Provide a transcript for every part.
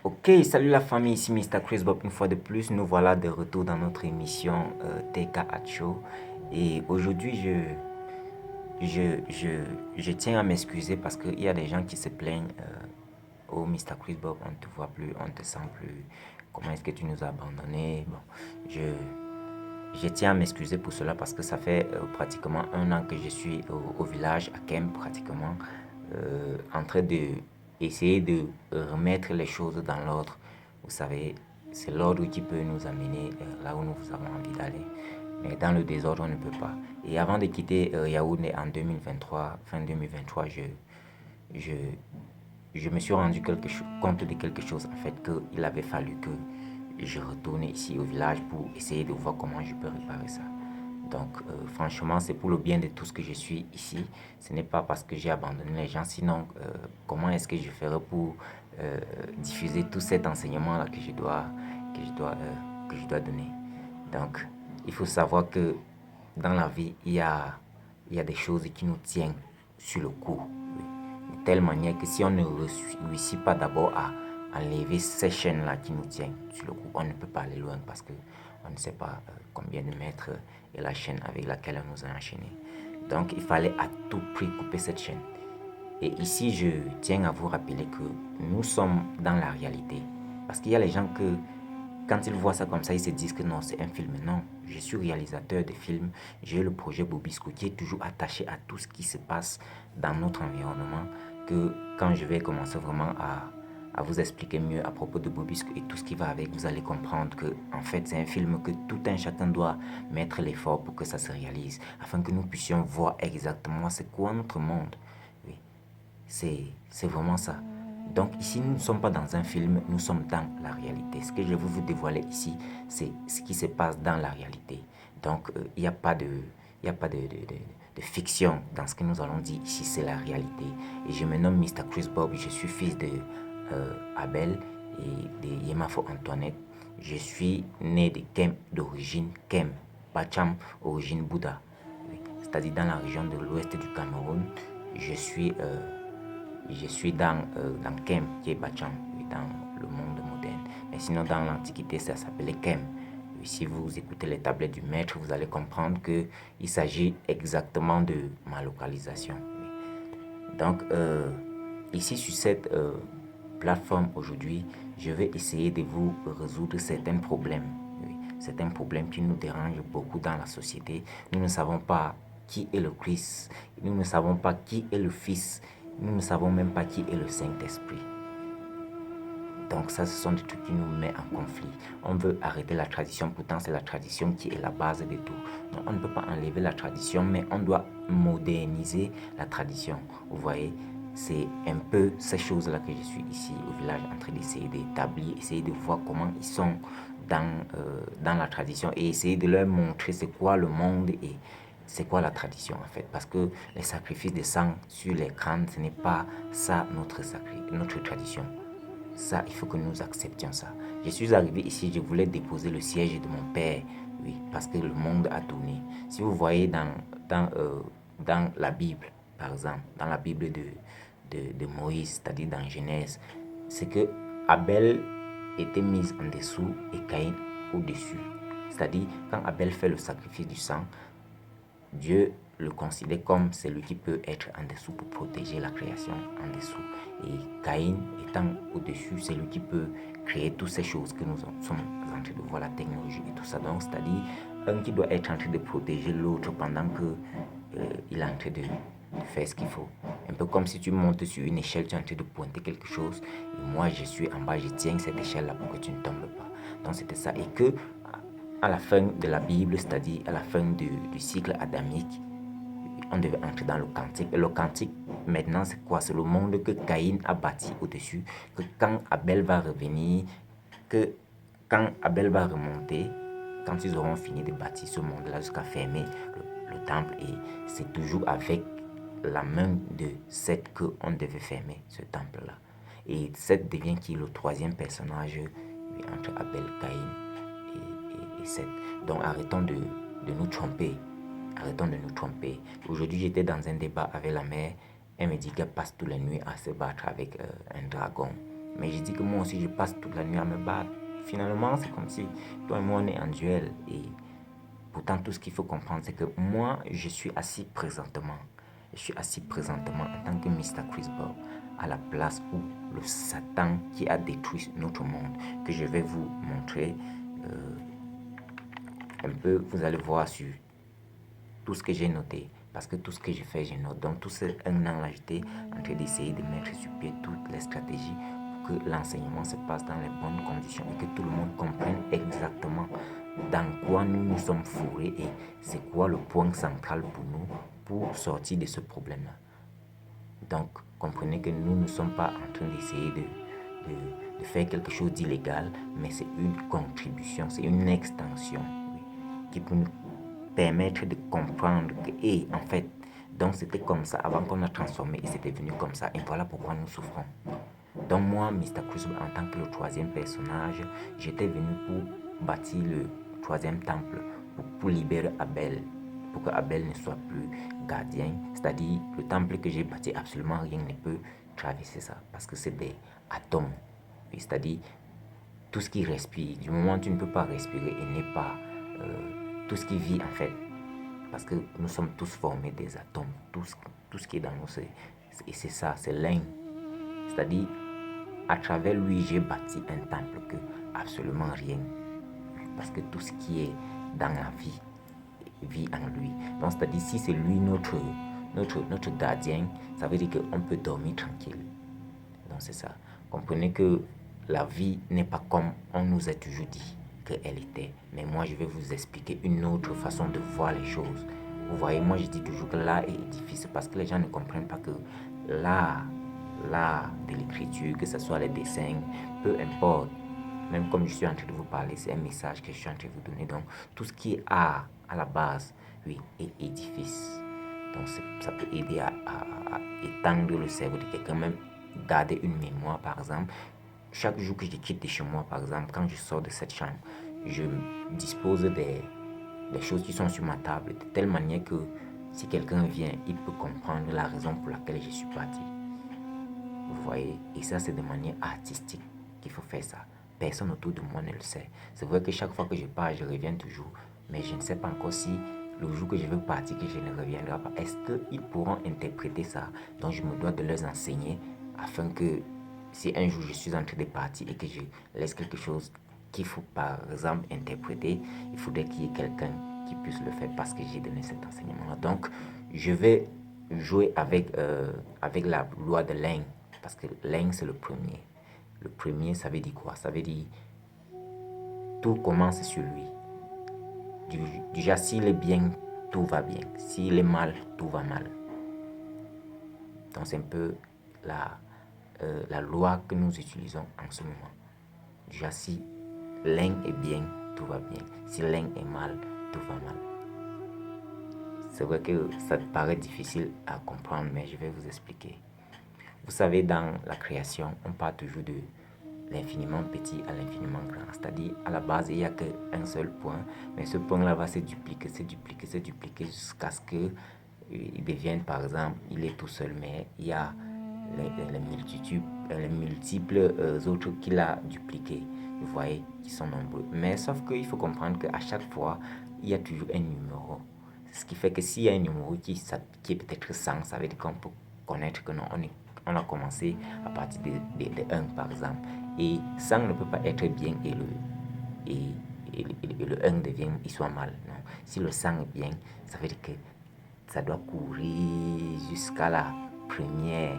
Ok, salut la famille, ici Mr. Chris Bob. Une fois de plus, nous voilà de retour dans notre émission TK at Show. Et aujourd'hui, je tiens à m'excuser parce qu'il y a des gens qui se plaignent. Oh, Mr. Chris Bob, on ne te voit plus, on ne te sent plus. Comment est-ce que tu nous as abandonnés? Bon, je tiens à m'excuser pour cela parce que ça fait pratiquement un an que je suis au village, à Kem, pratiquement, en train de essayer de remettre les choses dans l'ordre. Vous savez, c'est l'ordre qui peut nous amener là où nous avons envie d'aller. Mais dans le désordre, on ne peut pas. Et avant de quitter Yaoundé en 2023, fin 2023, je, je me suis rendu compte de quelque chose, en fait, qu'il avait fallu que je retourne ici au village pour essayer de voir comment je peux réparer ça. Donc, franchement, c'est pour le bien de tout ce que je suis ici. Ce n'est pas parce que j'ai abandonné les gens. Sinon, comment est-ce que je ferais pour diffuser tout cet enseignement-là que je dois donner? Donc, il faut savoir que dans la vie, il y a des choses qui nous tiennent sur le coup. Oui. De telle manière que si on ne réussit pas d'abord à enlever ces chaînes-là qui nous tiennent sur le coup, on ne peut pas aller loin parce que on ne sait pas combien de mètres est la chaîne avec laquelle on nous a enchaînés. Donc, il fallait à tout prix couper cette chaîne. Et ici, je tiens à vous rappeler que nous sommes dans la réalité. Parce qu'il y a les gens que, quand ils voient ça comme ça, ils se disent que non, c'est un film. Non, je suis réalisateur de films. J'ai le projet Bobisco qui est toujours attaché à tout ce qui se passe dans notre environnement. Que quand je vais commencer vraiment à vous expliquer mieux à propos de Bobisco et tout ce qui va avec, vous allez comprendre que en fait c'est un film que tout un chacun doit mettre l'effort pour que ça se réalise, afin que nous puissions voir exactement c'est quoi notre monde. Oui, c'est vraiment ça. Donc ici, nous ne sommes pas dans un film, nous sommes dans la réalité. Ce que je veux vous dévoiler ici, c'est ce qui se passe dans la réalité. Donc il n'y a pas de, il y a pas de fiction dans ce que nous allons dire ici, c'est la réalité. Et je me nomme Mr. Chris Bob, je suis fils de Abel et de Yemafo Antoinette. Je suis né de Kem, d'origine Kem, Bacham, origine Bouddha. Oui. C'est-à-dire dans la région de l'ouest du Cameroun. Je suis, je suis dans Kem, qui est Bacham, oui, dans le monde moderne. Mais sinon, dans l'Antiquité, ça s'appelait Kem. Et si vous écoutez les tablettes du maître, vous allez comprendre qu'il s'agit exactement de ma localisation. Oui. Donc, ici sur cette plateforme aujourd'hui, je vais essayer de vous résoudre certains problèmes. Oui, certains problèmes qui nous dérangent beaucoup dans la société. Nous ne savons pas qui est le Christ. Nous ne savons pas qui est le Fils. Nous ne savons même pas qui est le Saint-Esprit. Donc ça, ce sont des trucs qui nous mettent en conflit. On veut arrêter la tradition, pourtant c'est la tradition qui est la base de tout. Donc on ne peut pas enlever la tradition, mais on doit moderniser la tradition. Vous voyez, c'est un peu ces choses-là que je suis ici au village en train d'essayer d'établir, essayer de voir comment ils sont dans la tradition et essayer de leur montrer c'est quoi le monde et c'est quoi la tradition en fait. Parce que les sacrifices de sang sur les crânes, ce n'est pas ça notre tradition. Ça, il faut que nous acceptions ça. Je suis arrivé ici, je voulais déposer le siège de mon père, oui, parce que le monde a tourné. Si vous voyez dans la Bible, par exemple, dans la Bible de Moïse, c'est-à-dire dans Genèse, c'est que Abel était mis en dessous et Caïn au-dessus. C'est-à-dire, quand Abel fait le sacrifice du sang, Dieu le considère comme celui qui peut être en dessous pour protéger la création en dessous. Et Caïn étant au-dessus, c'est lui qui peut créer toutes ces choses que nous sommes en train de voir, la technologie et tout ça. Donc, c'est-à-dire un qui doit être en train de protéger l'autre pendant que il est en train de faire ce qu'il faut. Un peu comme si tu montes sur une échelle, tu es en train de pointer quelque chose. Et moi, je suis en bas, je tiens cette échelle-là pour que tu ne tombes pas. Donc, c'était ça. Et que à la fin de la Bible, c'est-à-dire à la fin du cycle adamique, on devait entrer dans le cantique. Et le cantique, maintenant, c'est quoi? C'est le monde que Caïn a bâti au-dessus. Que quand Abel va revenir, que quand Abel va remonter, quand ils auront fini de bâtir ce monde-là jusqu'à fermer le temple, et c'est toujours avec la main de Seth qu'on devait fermer ce temple-là. Et Seth devient qui? Le troisième personnage entre Abel, Caïn et Seth. Donc arrêtons de nous tromper. Arrêtons de nous tromper. Aujourd'hui, j'étais dans un débat avec la mère Elle me dit qu'elle passe toute la nuit à se battre avec un dragon. Mais je dis que moi aussi, je passe toute la nuit à me battre. Finalement, c'est comme si toi et moi, on est en duel. Et pourtant, tout ce qu'il faut comprendre, c'est que moi, je suis assis présentement. Je suis assis présentement en tant que Mr. Chris Bob à la place où le Satan qui a détruit notre monde, que je vais vous montrer un peu, vous allez voir sur tout ce que j'ai noté. Parce que tout ce que je fais, je note. Donc, tout ce un an là, j'étais en train d'essayer de mettre sur pied toutes les stratégies pour que l'enseignement se passe dans les bonnes conditions et que tout le monde comprenne exactement dans quoi nous nous sommes fourrés et c'est quoi le point central pour nous pour sortir de ce problème-là. Donc, comprenez que nous ne sommes pas en train d'essayer de faire quelque chose d'illégal, mais c'est une contribution, c'est une extension, oui, qui peut nous permettre de comprendre que, en fait, donc c'était comme ça avant qu'on a transformé et c'était devenu comme ça. Et voilà pourquoi nous souffrons. Donc moi, Mr. Crusoe, en tant que le troisième personnage, j'étais venu pour bâtir le troisième temple, pour libérer Abel, pour que Abel ne soit plus gardien. C'est-à-dire, le temple que j'ai bâti, absolument rien ne peut traverser ça, parce que c'est des atomes. C'est-à-dire, tout ce qui respire, du moment où tu ne peux pas respirer et n'est pas tout ce qui vit en fait, parce que nous sommes tous formés des atomes, tout ce qui est dans nous, et c'est ça, c'est l'un. C'est-à-dire, à travers lui, j'ai bâti un temple que absolument rien, parce que tout ce qui est dans la vie vit en lui. Donc, c'est-à-dire, si c'est lui notre gardien, ça veut dire qu'on peut dormir tranquille. Donc, c'est ça. Comprenez que la vie n'est pas comme on nous a toujours dit qu'elle était. Mais moi, je vais vous expliquer une autre façon de voir les choses. Vous voyez, moi, je dis toujours que l'art est difficile parce que les gens ne comprennent pas que l'art de l'écriture, que ce soit les dessins, peu importe, même comme je suis en train de vous parler, c'est un message que je suis en train de vous donner. Donc, tout ce qui est art, à la base, oui, est édifice. Donc, ça peut aider à étendre le cerveau de quelqu'un, même garder une mémoire, par exemple. Chaque jour que je quitte de chez moi, par exemple, quand je sors de cette chambre, je dispose des choses qui sont sur ma table de telle manière que si quelqu'un vient, il peut comprendre la raison pour laquelle je suis parti. Vous voyez? Et ça, c'est de manière artistique qu'il faut faire ça. Personne autour de moi ne le sait. C'est vrai que chaque fois que je pars, je reviens toujours. Mais je ne sais pas encore si le jour que je veux partir, que je ne reviendrai pas, est-ce qu'ils pourront interpréter ça? Donc, je me dois de leur enseigner afin que si un jour je suis en train de partir et que je laisse quelque chose qu'il faut par exemple interpréter, il faudrait qu'il y ait quelqu'un qui puisse le faire parce que j'ai donné cet enseignement-là. Donc, je vais jouer avec la loi de Lang parce que Lang, c'est le premier. Le premier, ça veut dire quoi? Ça veut dire tout commence sur lui. Déjà, s'il est bien, tout va bien. S'il est mal, tout va mal. Donc, c'est un peu la loi que nous utilisons en ce moment. Déjà, si l'un est bien, tout va bien. Si l'un est mal, tout va mal. C'est vrai que ça paraît difficile à comprendre, mais je vais vous expliquer. Vous savez, dans la création, on parle toujours de l'infiniment petit à l'infiniment grand. C'est-à-dire, à la base, il n'y a qu'un seul point, mais ce point-là va se dupliquer jusqu'à ce qu'il devienne, par exemple, il est tout seul, mais il y a les multiples autres qu'il a dupliqués, vous voyez, qui sont nombreux. Mais sauf qu'il faut comprendre qu'à chaque fois, il y a toujours un numéro. Ce qui fait que s'il y a un numéro qui est peut-être 100, ça veut dire qu'on peut connaître que non, on a commencé à partir de 1 par exemple. Et 100 ne peut pas être bien et le 1 devient, il soit mal. Non. Si le 100 est bien, ça veut dire que ça doit courir jusqu'à la première.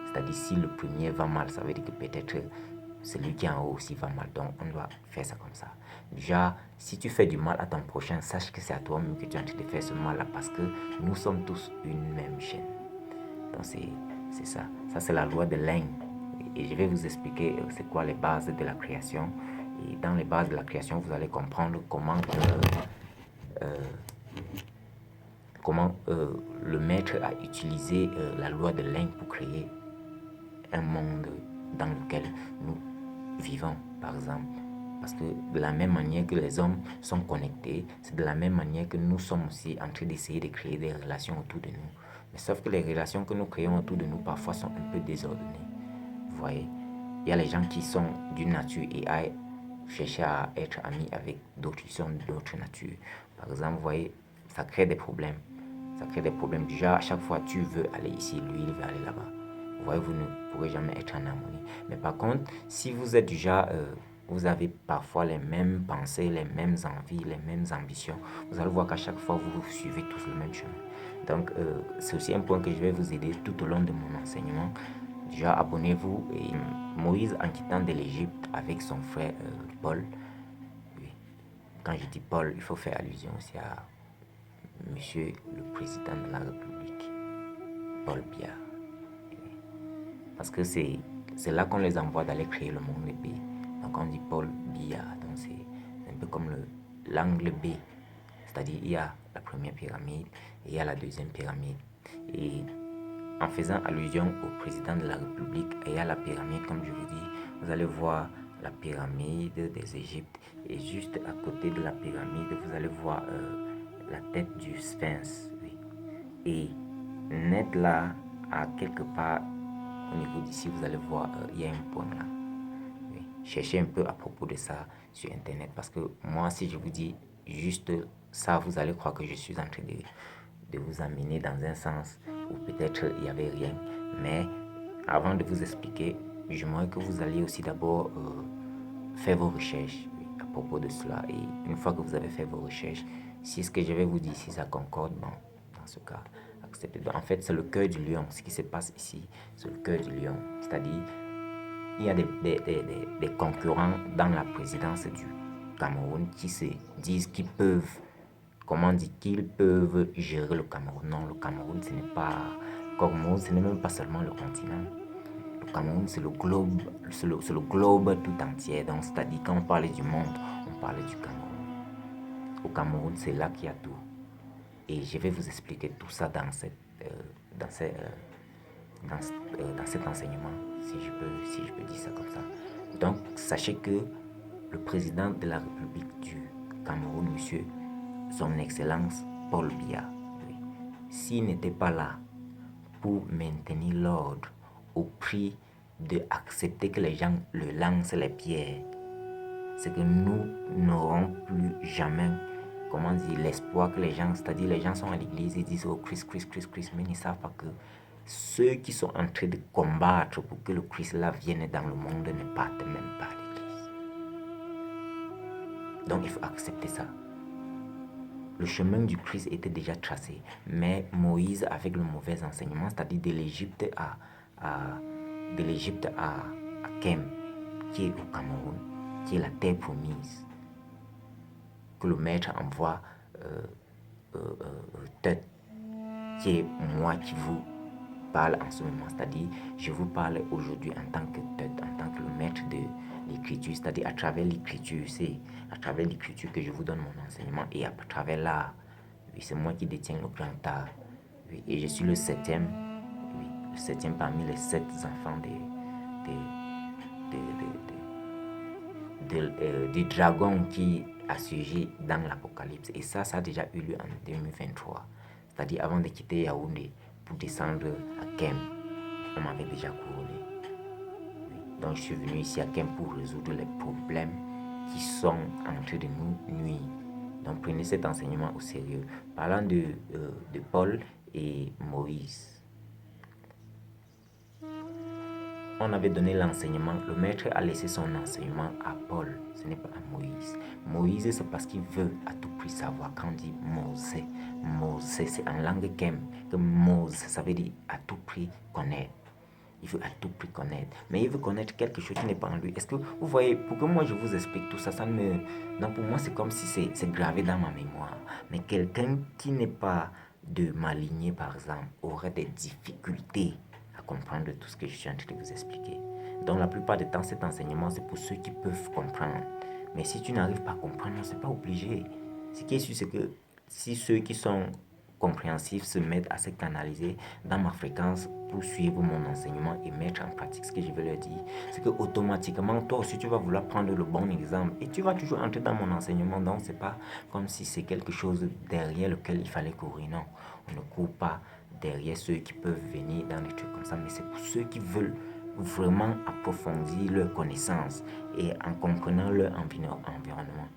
C'est-à-dire si le premier va mal, ça veut dire que peut-être celui qui est en haut aussi va mal. Donc on doit faire ça comme ça. Déjà, si tu fais du mal à ton prochain, sache que c'est à toi-même que tu es en train de faire ce mal-là parce que nous sommes tous une même chaîne. Donc c'est ça. Ça, c'est la loi de Lang. Et je vais vous expliquer c'est quoi les bases de la création. Et dans les bases de la création, vous allez comprendre comment le maître a utilisé la loi de Lang pour créer un monde dans lequel nous vivons, par exemple. Parce que de la même manière que les hommes sont connectés, c'est de la même manière que nous sommes aussi en train d'essayer de créer des relations autour de nous. Mais sauf que les relations que nous créons autour de nous parfois sont un peu désordonnées. Vous voyez, il y a les gens qui sont d'une nature et à chercher à être amis avec d'autres qui sont d'autre nature. Par exemple, vous voyez, ça crée des problèmes. Ça crée des problèmes. Déjà, à chaque fois, tu veux aller ici, lui, il veut aller là-bas. Vous voyez, vous ne pourrez jamais être en harmonie. Mais par contre, si vous êtes déjà, vous avez parfois les mêmes pensées, les mêmes envies, les mêmes ambitions, vous allez voir qu'à chaque fois, vous suivez tous le même chemin. Donc, c'est aussi un point que je vais vous aider tout au long de mon enseignement. Déjà, abonnez-vous. Et Moïse, en quittant de l'Égypte avec son frère Paul, oui. Quand je dis Paul, il faut faire allusion aussi à Monsieur le Président de la République, Paul Biya. Parce que c'est là qu'on les envoie d'aller créer le monde B. Donc on dit Paul Biya. Donc c'est un peu comme l'angle B. C'est-à-dire il y a la première pyramide et il y a la deuxième pyramide. Et en faisant allusion au président de la République et à la pyramide, comme je vous dis, vous allez voir la pyramide des Égyptes. Et juste à côté de la pyramide, vous allez voir la tête du sphinx. Oui. Et net là, à quelque part au niveau d'ici, vous allez voir, il y a un point là. Oui. Cherchez un peu à propos de ça sur internet, parce que moi, si je vous dis juste ça, vous allez croire que je suis en train de vous amener dans un sens où peut-être il n'y avait rien. Mais avant de vous expliquer, j'aimerais que vous alliez aussi d'abord faire vos recherches, oui, à propos de cela. Et une fois que vous avez fait vos recherches, si ce que je vais vous dire, si ça concorde, bon, dans ce cas, acceptez. En fait, c'est le cœur du lion. Ce qui se passe ici, c'est le cœur du lion. C'est-à-dire, il y a des concurrents dans la présidence du Cameroun qui se disent qu'ils peuvent, comment dire, qu'ils peuvent gérer le Cameroun. Non, le Cameroun, ce n'est pas Cameroun, ce n'est même pas seulement le continent. Le Cameroun, c'est le globe, c'est le globe tout entier. Donc, c'est-à-dire, quand on parle du monde, on parle du Cameroun. Au Cameroun, c'est là qu'il y a tout. Et je vais vous expliquer tout ça dans cet enseignement, si je peux dire ça comme ça. Donc, sachez que le président de la République du Cameroun, monsieur, son Excellence Paul Biya, oui, s'il n'était pas là pour maintenir l'ordre au prix d'accepter que les gens le lancent les pierres, c'est que nous n'aurons plus jamais, comment dire, l'espoir que les gens, c'est-à-dire les gens sont à l'église et disent oh Christ, Christ, Christ, Christ, mais ils ne savent pas que ceux qui sont en train de combattre pour que le Christ là vienne dans le monde ne partent même pas à l'église. Donc il faut accepter ça. Le chemin du Christ était déjà tracé, mais Moïse, avec le mauvais enseignement, c'est-à-dire de l'Égypte à Kem, qui est au Cameroun, qui est la terre promise, que le maître envoie tête, qui est moi qui vous parle en ce moment, c'est-à-dire je vous parle aujourd'hui en tant que tête, en tant que le maître de l'écriture, c'est-à-dire à travers l'écriture, c'est à travers l'écriture que je vous donne mon enseignement et à travers l'art, oui, c'est moi qui détiens le grand art, oui, et je suis le septième, oui, le septième parmi les 7 enfants du dragon qui a surgi dans l'Apocalypse. Et ça a déjà eu lieu en 2023. C'est-à-dire avant de quitter Yaoundé pour descendre à Kem, on m'avait déjà couronné. Oui. Donc je suis venu ici à Kem pour résoudre les problèmes qui sont en train de nous nuire. Donc prenez cet enseignement au sérieux. Parlant de Paul et Moïse. On avait donné l'enseignement, le maître a laissé son enseignement à Paul, ce n'est pas à Moïse. Moïse, c'est parce qu'il veut à tout prix savoir. Quand on dit Mose, c'est en langue kem, que Mose, ça veut dire à tout prix connaître. Il veut à tout prix connaître. Mais il veut connaître quelque chose qui n'est pas en lui. Est-ce que vous voyez, pour que moi je vous explique tout ça, non, pour moi c'est comme si c'est gravé dans ma mémoire. Mais quelqu'un qui n'est pas de ma lignée, par exemple, aurait des difficultés à comprendre tout ce que je suis en train de vous expliquer. Donc la plupart du temps, cet enseignement, c'est pour ceux qui peuvent comprendre. Mais si tu n'arrives pas à comprendre, c'est pas obligé. Ce qui est sûr, c'est que si ceux qui sont compréhensifs se mettent à se canaliser dans ma fréquence pour suivre mon enseignement et mettre en pratique ce que je vais leur dire, c'est que automatiquement, toi aussi, tu vas vouloir prendre le bon exemple et tu vas toujours entrer dans mon enseignement. Donc, c'est pas comme si c'est quelque chose derrière lequel il fallait courir. Non, on ne court pas derrière ceux qui peuvent venir dans des trucs comme ça, mais c'est pour ceux qui veulent vraiment approfondir leur connaissance et en comprenant leur environnement.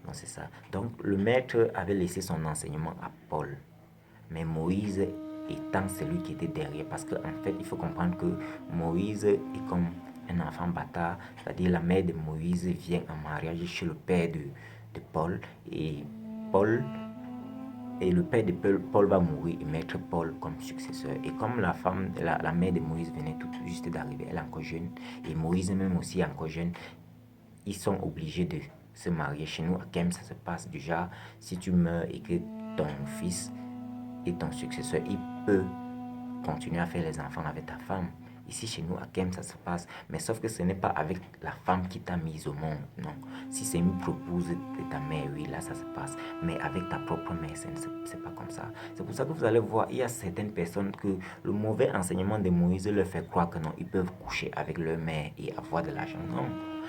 Donc c'est ça. Donc le maître avait laissé son enseignement à Paul, mais Moïse étant celui qui était derrière, parce qu'en fait il faut comprendre que Moïse est comme un enfant bâtard, c'est-à-dire la mère de Moïse vient en mariage chez le père de Paul, et Paul et le père de Paul va mourir et mettre Paul comme successeur. Et comme la mère de Moïse venait tout juste d'arriver, elle est encore jeune, et Moïse même aussi est encore jeune, ils sont obligés de se marier. Chez nous, à Kem, ça se passe déjà, si tu meurs et que ton fils est ton successeur, il peut continuer à faire les enfants avec ta femme. Ici, chez nous, à Kem, ça se passe. Mais sauf que ce n'est pas avec la femme qui t'a mise au monde, non. Si c'est une proposée de ta mère, oui, là, ça se passe. Mais avec ta propre mère, c'est pas comme ça. C'est pour ça que vous allez voir, il y a certaines personnes que le mauvais enseignement de Moïse leur fait croire que non, ils peuvent coucher avec leur mère et avoir de l'argent. Non.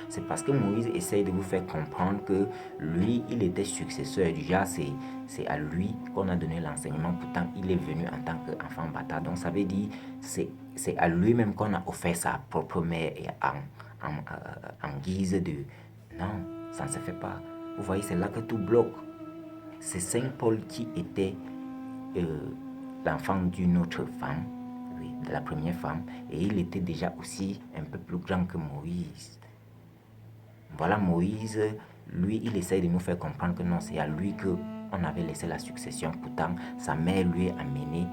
C'est parce que Moïse essaye de vous faire comprendre que lui, il était successeur. Déjà, c'est à lui qu'on a donné l'enseignement. Pourtant, il est venu en tant qu'enfant bâtard. Donc, ça veut dire c'est à lui-même qu'on a offert sa propre mère et en guise de... Non, ça ne se fait pas. Vous voyez, c'est là que tout bloque. C'est Saint Paul qui était l'enfant d'une autre femme, oui, de la première femme, et il était déjà aussi un peu plus grand que Moïse. Voilà, Moïse, lui, il essaye de nous faire comprendre que non, c'est à lui qu'on avait laissé la succession. Pourtant, sa mère lui est amenée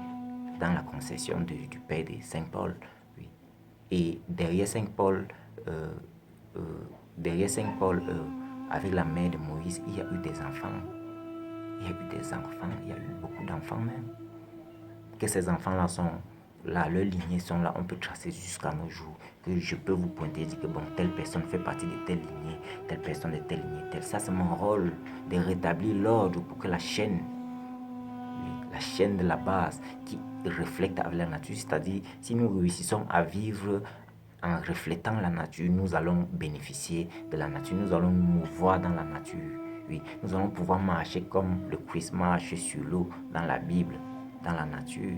dans la concession du père de Saint Paul. Oui. Et derrière Saint Paul, avec la mère de Moïse, il y a eu des enfants. Il y a eu des enfants, il y a eu beaucoup d'enfants même. Que ces enfants-là sont là, leurs lignées sont là, on peut tracer jusqu'à nos jours. Que je peux vous pointer et dire que bon, telle personne fait partie de telle lignée, telle personne de telle lignée, telle. Ça, c'est mon rôle de rétablir l'ordre pour que la chaîne de la base qui reflète avec la nature, c'est-à-dire si nous réussissons à vivre en reflétant la nature, nous allons bénéficier de la nature, nous allons nous mouvoir dans la nature. Oui, nous allons pouvoir marcher comme le Christ marche sur l'eau dans la Bible, dans la nature.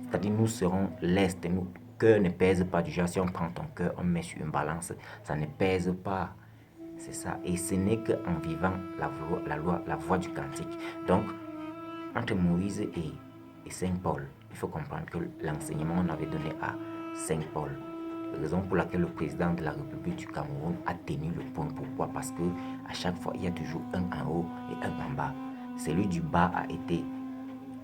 C'est-à-dire nous serons lestes, nos cœurs ne pèsent pas. Déjà, si on prend ton cœur, on met sur une balance, ça ne pèse pas. C'est ça. Et ce n'est qu'en vivant la voie du cantique. Donc, entre Moïse et Saint Paul, il faut comprendre que l'enseignement qu'on avait donné à Saint Paul, raison pour laquelle le président de la République du Cameroun a tenu le point. Pourquoi? Parce que à chaque fois, il y a toujours un en haut et un en bas. Celui du bas a été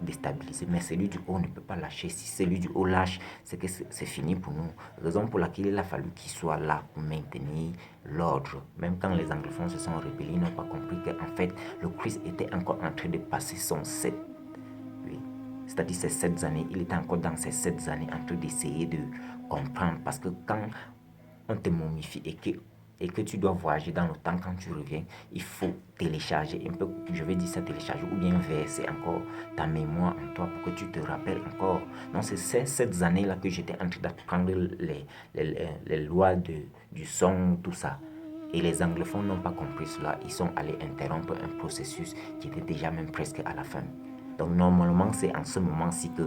déstabilisé, mais celui du haut ne peut pas lâcher. Si celui du haut lâche, c'est que c'est fini pour nous. Raison pour laquelle il a fallu qu'il soit là pour maintenir l'ordre. Même quand les anglophones se sont rebellés, ils n'ont pas compris qu'en fait, le Christ était encore en train de passer son 7. Oui. C'est-à-dire ces 7 années, il était encore dans ces 7 années en train d'essayer de comprendre. Parce que quand on te momifie et que tu dois voyager dans le temps quand tu reviens, il faut télécharger un peu, je vais dire ça, télécharger ou bien verser encore ta mémoire en toi pour que tu te rappelles encore. Donc c'est ces années-là que j'étais en train d'apprendre les lois du son, tout ça. Et les anglophones n'ont pas compris cela. Ils sont allés interrompre un processus qui était déjà même presque à la fin. Donc normalement, c'est en ce moment-ci que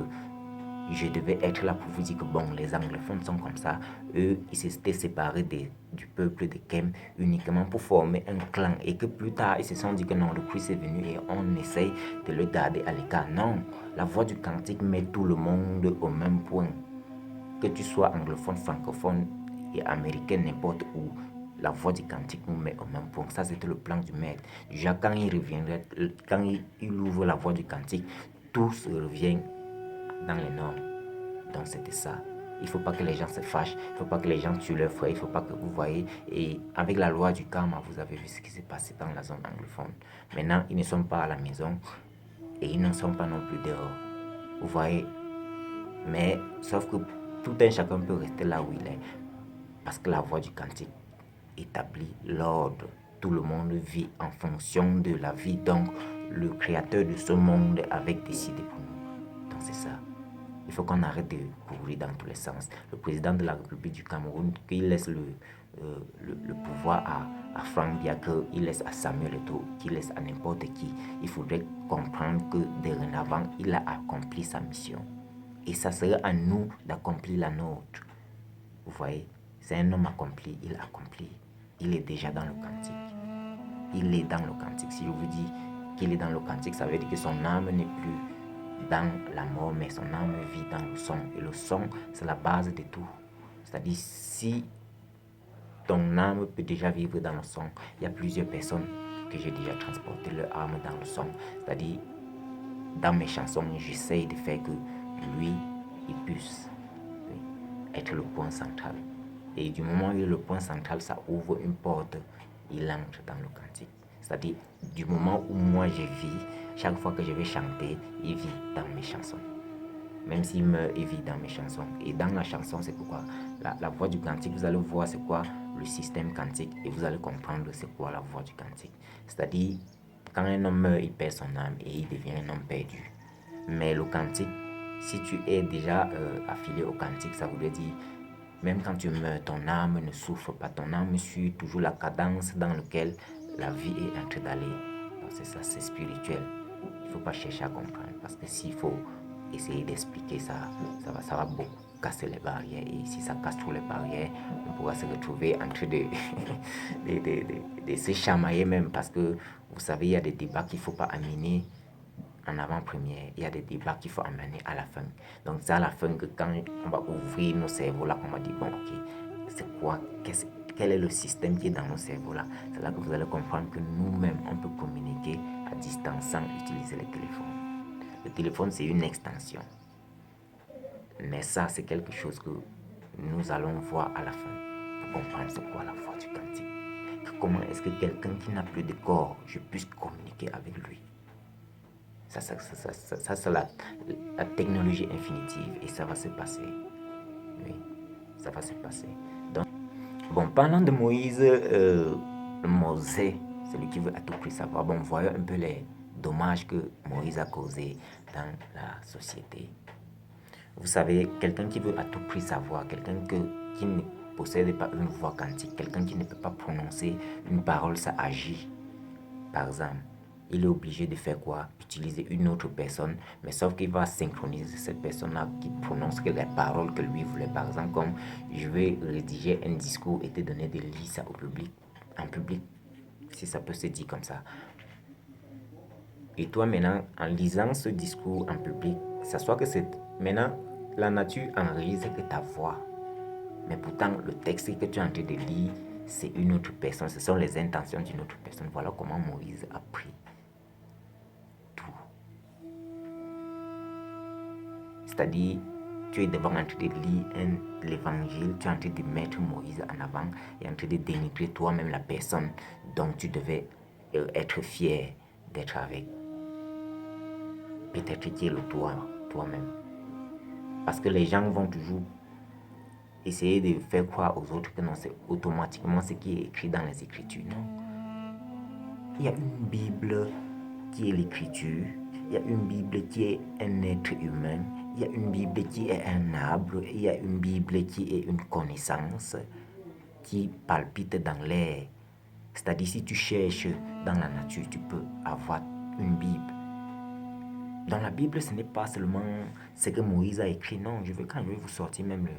je devais être là pour vous dire que bon, les anglophones sont comme ça. Eux, ils s'étaient séparés du peuple de Kem uniquement pour former un clan. Et que plus tard, ils se sont dit que non, le Christ est venu et on essaye de le garder à l'écart. Non, la voix du cantique met tout le monde au même point. Que tu sois anglophone, francophone et américain, n'importe où, la voix du cantique nous met au même point. Ça, c'était le plan du maître. Déjà, quand il reviendrait, quand il ouvre la voix du cantique, tout se revient dans les normes. Donc c'était ça. Il ne faut pas que les gens se fâchent, il ne faut pas que les gens tuent leurs frères, il ne faut pas que vous voyez. Et avec la loi du karma, vous avez vu ce qui s'est passé dans la zone anglophone. Maintenant, ils ne sont pas à la maison et ils ne sont pas non plus dehors. Vous voyez. Mais sauf que tout un chacun peut rester là où il est. Parce que la voix du cantique établit l'ordre. Tout le monde vit en fonction de la vie. Donc, le créateur de ce monde avait décidé pour nous. Donc c'est ça. Il faut qu'on arrête de courir dans tous les sens. Le président de la République du Cameroun, qu'il laisse le pouvoir à Frank Biak qu'il laisse à Samuel Eto'o, qu'il laisse à n'importe qui. Il faudrait comprendre que dorénavant, il a accompli sa mission. Et ça serait à nous d'accomplir la nôtre. Vous voyez, c'est un homme accompli, il accomplit. Il est déjà dans le cantique. Il est dans le cantique. Si je vous dis qu'il est dans le cantique, ça veut dire que son âme n'est plus dans la mort, mais son âme vit dans le son. Et le son, c'est la base de tout. C'est-à-dire, si ton âme peut déjà vivre dans le son, il y a plusieurs personnes que j'ai déjà transporté leur âme dans le son. C'est-à-dire, dans mes chansons, j'essaye de faire que lui, il puisse être le point central. Et du moment où il est le point central, ça ouvre une porte, il entre dans le cantique. C'est-à-dire, du moment où moi je vis, chaque fois que je vais chanter, il vit dans mes chansons. Même s'il meurt, il vit dans mes chansons. Et dans la chanson, c'est pourquoi la voix du cantique, vous allez voir c'est quoi le système cantique et vous allez comprendre c'est quoi la voix du cantique. C'est-à-dire, quand un homme meurt, il perd son âme et il devient un homme perdu. Mais le cantique, si tu es déjà affilié au cantique, ça voudrait dire, même quand tu meurs, ton âme ne souffre pas. Ton âme suit toujours la cadence dans laquelle la vie est en train d'aller. Parce que ça, c'est spirituel. Il ne faut pas chercher à comprendre. Parce que s'il faut essayer d'expliquer ça, ça va beaucoup casser les barrières. Et si ça casse toutes les barrières, on pourra se retrouver en train de se chamailler même. Parce que, vous savez, il y a des débats qu'il ne faut pas amener en avant-première, il y a des débats qu'il faut amener à la fin. Donc c'est à la fin que quand on va ouvrir nos cerveaux là, qu'on va dire, bon ok, c'est quoi, quel est le système qui est dans nos cerveaux là. C'est là que vous allez comprendre que nous-mêmes, on peut communiquer à distance sans utiliser le téléphone. Le téléphone, c'est une extension. Mais ça, c'est quelque chose que nous allons voir à la fin pour comprendre c'est quoi la voix du cantique. Comment est-ce que quelqu'un qui n'a plus de corps, je puisse communiquer avec lui. Ça c'est la technologie infinitive et ça va se passer. Oui, ça va se passer. Donc, bon, parlant de Moïse, Mosée, celui qui veut à tout prix savoir, bon, voyons un peu les dommages que Moïse a causés dans la société. Vous savez, quelqu'un qui veut à tout prix savoir, quelqu'un qui ne possède pas une voix quantique, quelqu'un qui ne peut pas prononcer une parole, ça agit. Par exemple, il est obligé de faire quoi? Utiliser une autre personne, mais sauf qu'il va synchroniser cette personne-là qui prononce que les paroles que lui voulait. Par exemple, comme je vais rédiger un discours et te donner de lire ça au public, en public, si ça peut se dire comme ça. Et toi maintenant, en lisant ce discours en public, ça soit que c'est maintenant la nature enregistre que ta voix, mais pourtant le texte que tu es en train de lire, c'est une autre personne, ce sont les intentions d'une autre personne. Voilà comment Moïse a pris tout. C'est-à-dire, tu es devant en train de lire l'évangile, tu es en train de mettre Moïse en avant et en train de dénigrer toi-même la personne dont tu devais être fier d'être avec. Peut-être qui est le toi-même. Parce que les gens vont toujours essayer de faire croire aux autres que non, c'est automatiquement ce qui est écrit dans les Écritures. Non. Il y a une Bible qui est l'Écriture, il y a une Bible qui est un être humain, il y a une Bible qui est un arbre, il y a une Bible qui est une connaissance qui palpite dans l'air. C'est-à-dire, si tu cherches dans la nature, tu peux avoir une Bible. Dans la Bible, ce n'est pas seulement ce que Moïse a écrit, non. Quand je vais vous sortir même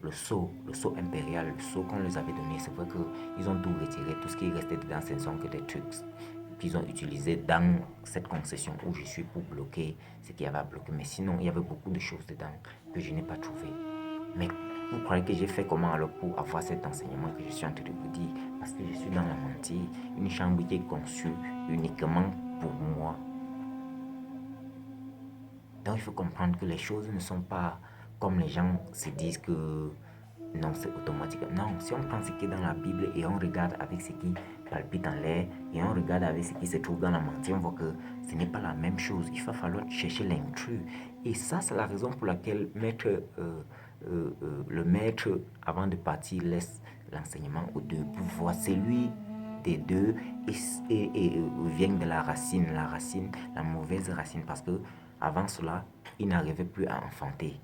le sceau impérial, le sceau qu'on les avait donné, c'est vrai qu'ils ont tout retiré. Tout ce qui restait dedans, ce ne sont que des trucs qu'ils ont utilisés dans cette concession où je suis pour bloquer ce qu'il y avait à bloquer. Mais sinon, il y avait beaucoup de choses dedans que je n'ai pas trouvé. Mais vous croyez que j'ai fait comment alors pour avoir cet enseignement que je suis en train de vous dire? Parce que je suis dans la mentille, une chambre qui est conçue uniquement pour moi. Donc il faut comprendre que les choses ne sont pas comme les gens se disent que non, c'est automatique. Non, si on prend ce qui est dans la Bible et on regarde avec ce qui palpite dans l'air et on regarde avec ce qui se trouve dans la mentille, on voit que ce n'est pas la même chose. Il va falloir chercher l'intrus. Et ça, c'est la raison pour laquelle le maître, avant de partir, laisse l'enseignement aux deux pour voir celui des deux et vient de la racine, la mauvaise racine, parce que avant cela, il n'arrivait plus à enfanter.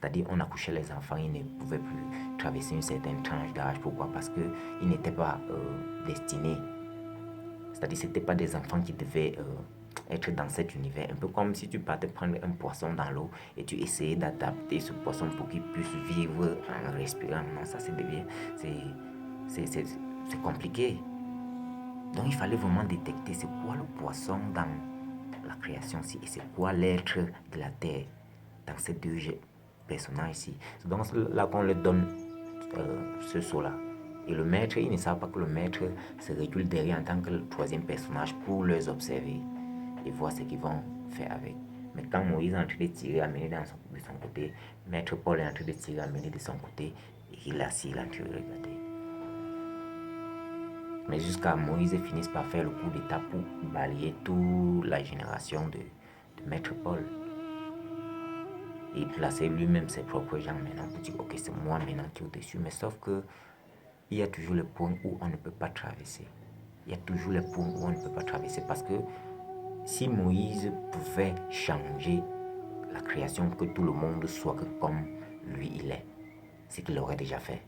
C'est-à-dire, on accouchait les enfants, ils ne pouvaient plus traverser une certaine tranche d'âge. Pourquoi? Parce qu'ils n'étaient pas destinés. C'est-à-dire, ce n'étaient pas des enfants qui devaient être dans cet univers. Un peu comme si tu partais prendre un poisson dans l'eau et tu essayais d'adapter ce poisson pour qu'il puisse vivre en respirant. Non, ça, c'est compliqué. Donc, il fallait vraiment détecter c'est quoi le poisson dans la création-ci et c'est quoi l'être de la terre dans ces deux personnages-ci. C'est donc là qu'on leur donne ce saut-là. Et le maître, ils ne savent pas que le maître se recule derrière en tant que le troisième personnage pour les observer et voir ce qu'ils vont faire avec. Mais quand Moïse est en train de tirer, amener de son côté, maître Paul est en train de tirer, amener de son côté, et il est assis, il est en train de regarder. Mais jusqu'à Moïse finisse par faire le coup d'état pour balayer toute la génération de maître Paul. Et placer lui-même ses propres gens maintenant pour dire ok, c'est moi maintenant qui est au-dessus. Mais sauf que il y a toujours le point où on ne peut pas traverser. Il y a toujours le point où on ne peut pas traverser parce que si Moïse pouvait changer la création, que tout le monde soit comme lui il est, c'est qu'il l'aurait déjà fait.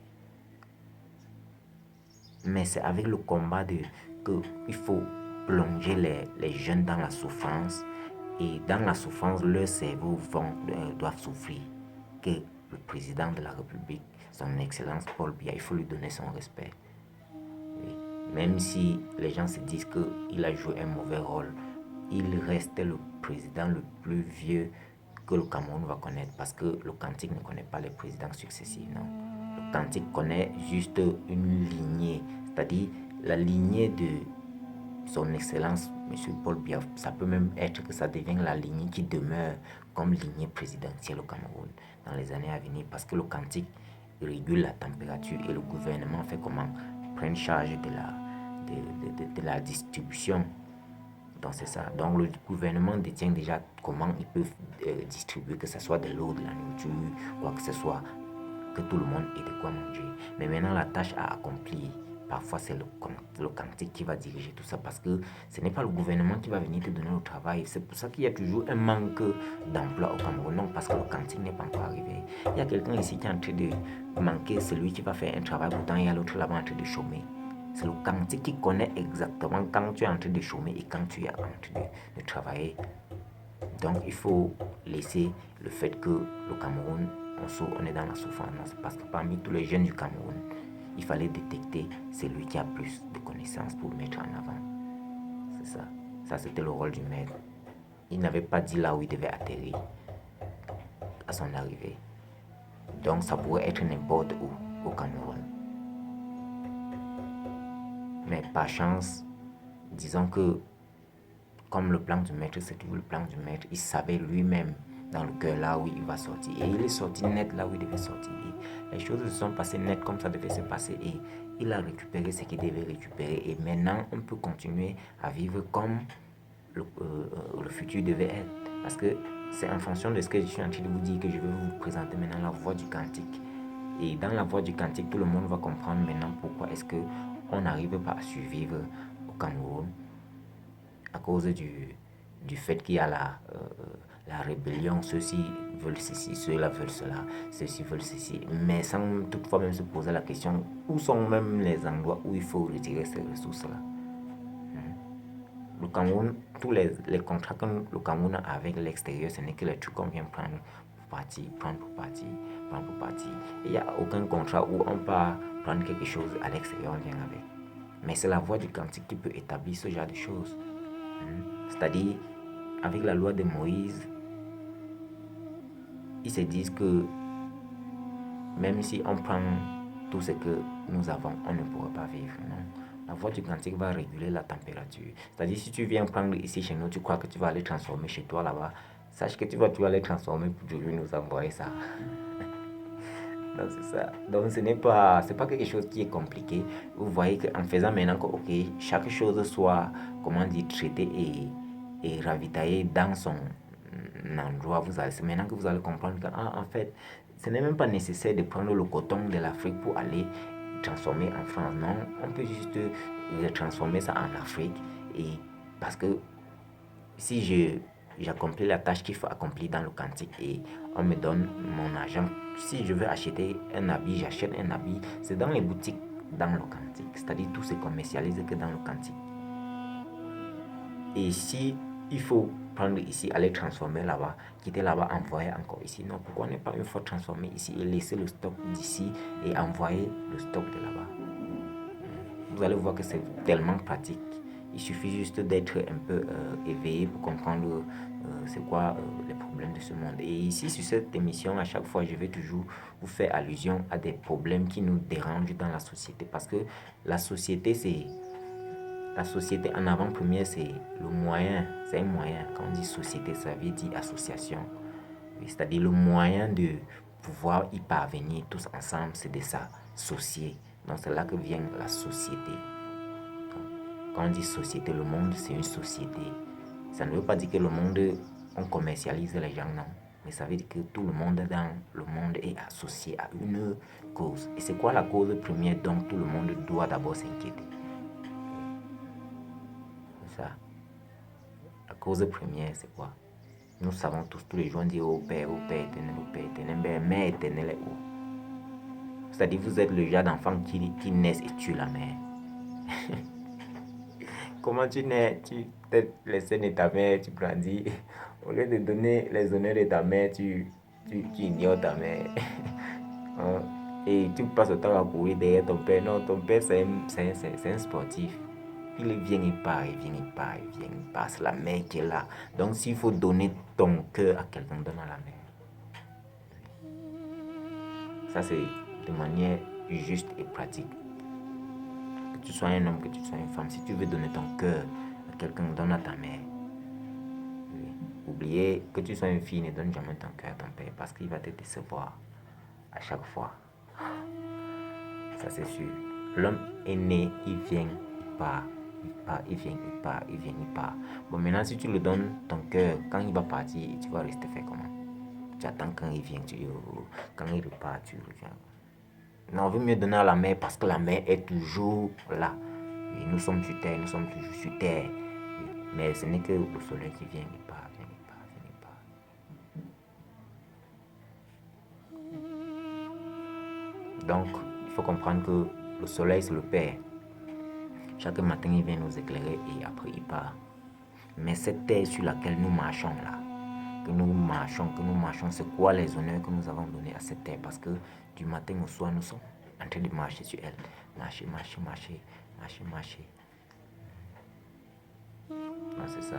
Mais c'est avec le combat qu'il faut plonger les jeunes dans la souffrance. Et dans la souffrance, leurs cerveaux doivent souffrir. Que le président de la République, son Excellence Paul Biya, il faut lui donner son respect. Oui. Même si les gens se disent qu'il a joué un mauvais rôle, il reste le président le plus vieux que le Cameroun va connaître parce que le Kantique ne connaît pas les présidents successifs, non. Le Kantique connaît juste une lignée, c'est-à-dire la lignée de son Excellence, M. Paul Biya. Ça peut même être que ça devienne la lignée qui demeure comme lignée présidentielle au Cameroun dans les années à venir parce que le Kantique régule la température et le gouvernement fait comment prendre charge de la distribution. Donc c'est ça. Donc le gouvernement détient déjà comment ils peuvent distribuer, que ce soit de l'eau, de la nourriture, quoi que ce soit, que tout le monde ait de quoi manger. Mais maintenant la tâche à accomplir, parfois c'est le Kantique qui va diriger tout ça parce que ce n'est pas le gouvernement qui va venir te donner le travail. C'est pour ça qu'il y a toujours un manque d'emploi au Cameroun. Non, parce que le Kantique n'est pas encore arrivé. Il y a quelqu'un ici qui est en train de manquer celui qui va faire un travail, pourtant il y a l'autre là-bas en train de chômer. C'est le Kantique qui connaît exactement quand tu es en train de chômer et quand tu es en train de travailler. Donc il faut laisser le fait que le Cameroun, on est dans la souffrance parce que parmi tous les jeunes du Cameroun, il fallait détecter celui qui a plus de connaissances pour le mettre en avant. C'est ça. Ça, c'était le rôle du maître. Il n'avait pas dit là où il devait atterrir à son arrivée. Donc ça pourrait être n'importe où au Cameroun. Mais par chance, disons que comme le plan du maître, c'est toujours le plan du maître, il savait lui-même dans le cœur là où il va sortir. Et il est sorti net là où il devait sortir. Et les choses se sont passées net comme ça devait se passer. Et il a récupéré ce qu'il devait récupérer. Et maintenant, on peut continuer à vivre comme le futur devait être. Parce que c'est en fonction de ce que je suis en train de vous dire que je vais vous présenter maintenant la voie du Kantique. Et dans la voie du Kantique, tout le monde va comprendre maintenant pourquoi est-ce qu'on n'arrive pas à survivre au Cameroun à cause du fait qu'il y a la rébellion. Ceux-ci veulent ceci, ceux-là veulent cela, ceux-ci veulent ceci, mais sans toutefois même se poser la question où sont même les endroits où il faut retirer ces ressources-là. Le Cameroun, tous les contrats que le Cameroun a avec l'extérieur, ce n'est que les trucs qu'on vient prendre pour partir, prendre pour partir, prendre pour partir. Il n'y a aucun contrat où on peut prendre quelque chose à l'extérieur, on vient avec. Mais c'est la voie du Kantique qui peut établir ce genre de choses. C'est-à-dire, avec la loi de Moïse, ils se disent que même si on prend tout ce que nous avons, on ne pourra pas vivre. Non. La voie du Kantique va réguler la température. C'est-à-dire, si tu viens prendre ici chez nous, tu crois que tu vas aller transformer chez toi là-bas, sache que tu vas aller transformer pour toujours nous envoyer ça. Donc c'est ça. Donc c'est pas quelque chose qui est compliqué. Vous voyez qu'en faisant maintenant que chaque chose soit, comment dire, traitée et ravitaillée dans son endroit, c'est maintenant que vous allez comprendre que en fait, ce n'est même pas nécessaire de prendre le coton de l'Afrique pour aller transformer en France. Non, on peut juste transformer ça en Afrique. Et parce que si je j'accomplis la tâche qu'il faut accomplir dans le cantique et on me donne mon argent. Si je veux acheter un habit, j'achète un habit. C'est dans les boutiques, dans le cantique. C'est-à-dire tout se commercialise que dans le cantique. Et ici, il faut prendre ici, aller transformer là-bas, quitter là-bas, envoyer encore ici. Non, pourquoi ne pas une fois transformer ici et laisser le stock d'ici et envoyer le stock de là-bas? Vous allez voir que c'est tellement pratique. Il suffit juste d'être un peu éveillé pour comprendre c'est quoi les problèmes de ce monde. Et ici, sur cette émission, à chaque fois, je vais toujours vous faire allusion à des problèmes qui nous dérangent dans la société. Parce que la société, en avant-première, c'est le moyen. C'est un moyen. Quand on dit société, ça veut dire association. C'est-à-dire le moyen de pouvoir y parvenir tous ensemble, c'est de s'associer. Donc c'est là que vient la société. Quand on dit société, le monde, c'est une société. Ça ne veut pas dire que le monde, on commercialise les gens, non. Mais ça veut dire que tout le monde dans le monde est associé à une cause. Et c'est quoi la cause première dont tout le monde doit d'abord s'inquiéter? C'est ça. La cause première, c'est quoi? Nous savons tous les jours, on dit au Père éternel, Mère éternelle est où? C'est-à-dire vous êtes le genre d'enfant qui naissent et tue la mère. Comment tu nais, tu les seins de ta mère, tu grandis. Au lieu de donner les honneurs de ta mère, tu ignores ta mère. Et tu passes le temps à courir derrière ton père. Non, ton père c'est un sportif. Il vient, il part, il vient, il part, il vient, il part. C'est la mère qui est là. Donc s'il faut donner ton cœur à quelqu'un, donne à la mère. Ça c'est de manière juste et pratique. Que tu sois un homme, que tu sois une femme, si tu veux donner ton cœur à quelqu'un, donne à ta mère. Oui. Oubliez que tu sois une fille, ne donne jamais ton cœur à ton père parce qu'il va te décevoir à chaque fois. Ça c'est sûr. L'homme est né, il vient, il part, il part, il vient, il part, il vient, il part. Bon, maintenant si tu lui donnes ton cœur, quand il va partir, tu vas rester faire comment? Tu attends quand il vient, quand il repart, tu reviens. Non, on veut mieux donner à la mère parce que la mère est toujours là. Et nous sommes sur terre, nous sommes toujours sur terre. Mais ce n'est que le soleil qui vient, il part, vient, il part, vient, il part. Donc, il faut comprendre que le soleil, c'est le Père. Chaque matin, il vient nous éclairer et après, il part. Mais cette terre sur laquelle nous marchons là, que nous marchons, c'est quoi les honneurs que nous avons donnés à cette terre? Parce que du matin au soir, nous sommes en train de marcher sur elle. Marcher. Non, c'est ça.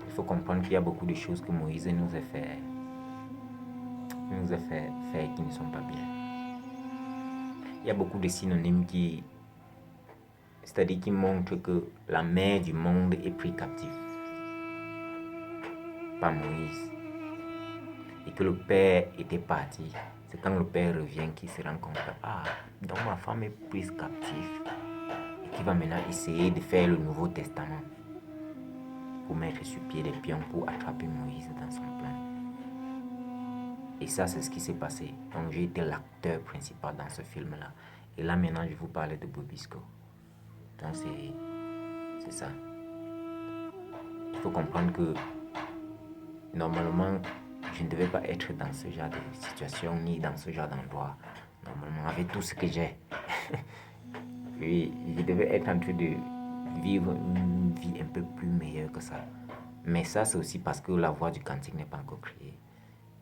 Il faut comprendre qu'il y a beaucoup de choses que Moïse nous a fait faire qui ne sont pas bien. Il y a beaucoup de synonymes c'est-à-dire qui montrent que la mère du monde est prise captive par Moïse et que le père était parti. C'est quand le père revient qu'il se rend compte que donc ma femme est prise captive et qu'il va maintenant essayer de faire le Nouveau Testament pour mettre sur pied des pions pour attraper Moïse dans son plan. Et ça, c'est ce qui s'est passé. Donc j'ai été l'acteur principal dans ce film-là. Et là maintenant, je vous parlais de Bobisco. Donc c'est ça. Il faut comprendre que normalement, je ne devais pas être dans ce genre de situation ni dans ce genre d'endroit. Normalement, avec tout ce que j'ai. Oui, je devais être en train de vivre une vie un peu plus meilleure que ça. Mais ça, c'est aussi parce que la voix du cantique n'est pas encore créée.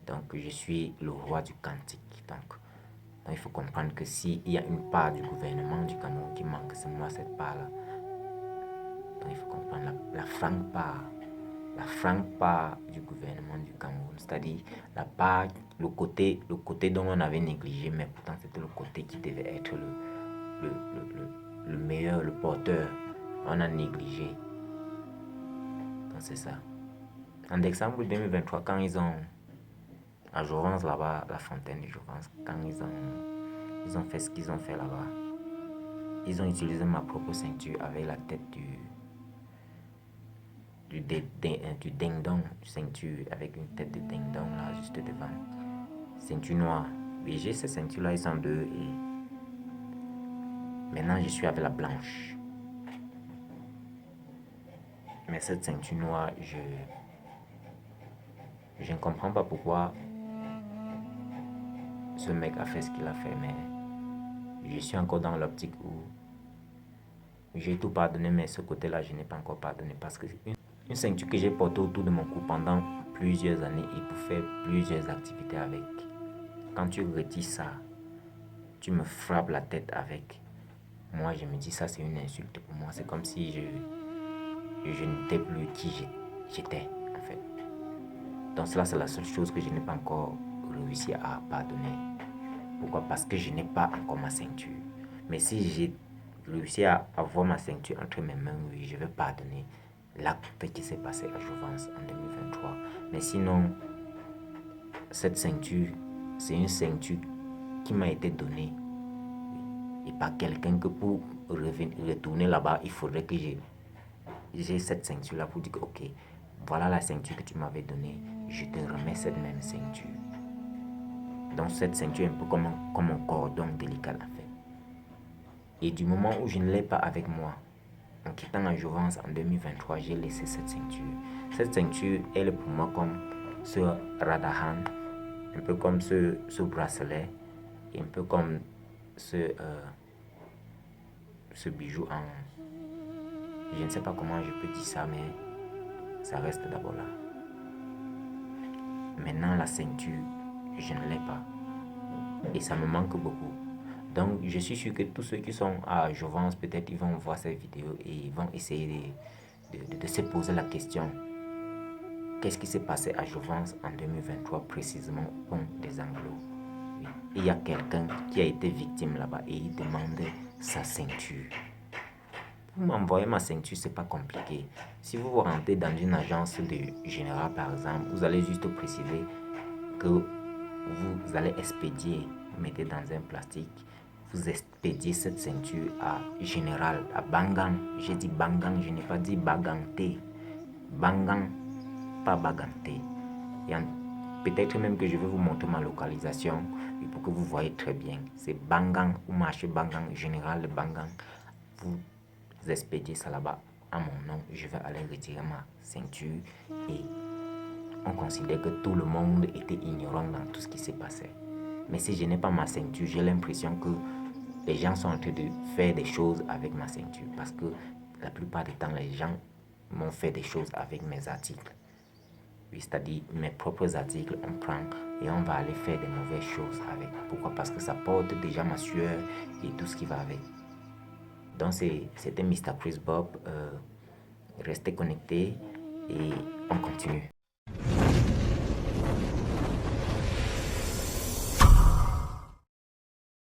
Donc, je suis le roi du cantique. Donc il faut comprendre que s'il y a une part du gouvernement du Cameroun qui manque, c'est moi cette part-là. Donc il faut comprendre la franc part du gouvernement du Cameroun, c'est-à-dire le côté dont on avait négligé, mais pourtant c'était le côté qui devait être le meilleur, le porteur. On a négligé. Donc c'est ça. En décembre 2023, quand ils ont à Jouvence là-bas, la fontaine de Jouvence, quand ils ont fait ce qu'ils ont fait là-bas, ils ont utilisé ma propre ceinture avec la tête du ding-dong, ceinture avec une tête de ding-dong là juste devant, ceinture noire. Et j'ai ces ceintures là, ils sont deux et maintenant je suis avec la blanche. Mais cette ceinture noire, je ne comprends pas pourquoi ce mec a fait ce qu'il a fait, mais je suis encore dans l'optique où j'ai tout pardonné, mais ce côté-là, je n'ai pas encore pardonné parce que une ceinture que j'ai portée autour de mon cou pendant plusieurs années et pour faire plusieurs activités avec. Quand tu retires ça, tu me frappes la tête avec. Moi, je me dis ça, c'est une insulte pour moi. C'est comme si je n'étais plus qui j'étais, en fait. Donc cela, c'est la seule chose que je n'ai pas encore réussi à pardonner. Pourquoi? Parce que je n'ai pas encore ma ceinture. Mais si j'ai réussi à avoir ma ceinture entre mes mains, oui, je vais pardonner l'acte qui s'est passé à Jouvence en 2023. Mais sinon, cette ceinture, c'est une ceinture qui m'a été donnée. Et pas quelqu'un que pour retourner là-bas, il faudrait que j'ai cette ceinture-là pour dire que, ok, voilà la ceinture que tu m'avais donnée, je te remets cette même ceinture. Donc cette ceinture est un peu comme un cordon délicat en fait. Et du moment où je ne l'ai pas avec moi, en quittant la Jouvence en 2023, j'ai laissé cette ceinture. Cette ceinture, elle est pour moi comme ce Radahan, un peu comme ce bracelet, et un peu comme ce bijou en... Je ne sais pas comment je peux dire ça, mais ça reste d'abord là. Maintenant, la ceinture, je ne l'ai pas. Et ça me manque beaucoup. Donc, je suis sûr que tous ceux qui sont à Jouvence, peut-être ils vont voir cette vidéo et ils vont essayer de se poser la question. Qu'est-ce qui s'est passé à Jouvence en 2023 précisément au pont des Anglos? Oui. Il y a quelqu'un qui a été victime là-bas et il demande sa ceinture. Pour m'envoyer ma ceinture, c'est pas compliqué. Si vous vous rentrez dans une agence de général par exemple, vous allez juste préciser que vous allez expédier, vous mettez dans un plastique, vous expédiez cette ceinture à Général, à Bangang. J'ai dit Bangang, je n'ai pas dit Baganté. Bangang, pas Baganté. Peut-être même que je vais vous montrer ma localisation pour que vous voyez très bien. C'est Bangang, ou marché Bangang, Général de Bangang. Vous expédiez ça là-bas à mon nom. Je vais aller retirer ma ceinture et on considère que tout le monde était ignorant dans tout ce qui s'est passé. Mais si je n'ai pas ma ceinture, j'ai l'impression que les gens sont en train de faire des choses avec ma ceinture. Parce que la plupart du temps, les gens m'ont fait des choses avec mes articles. Oui, c'est-à-dire mes propres articles, on prend et on va aller faire des mauvaises choses avec. Pourquoi? Parce que ça porte déjà ma sueur et tout ce qui va avec. Donc c'était Mr. Chris Bob. Restez connectés et on continue.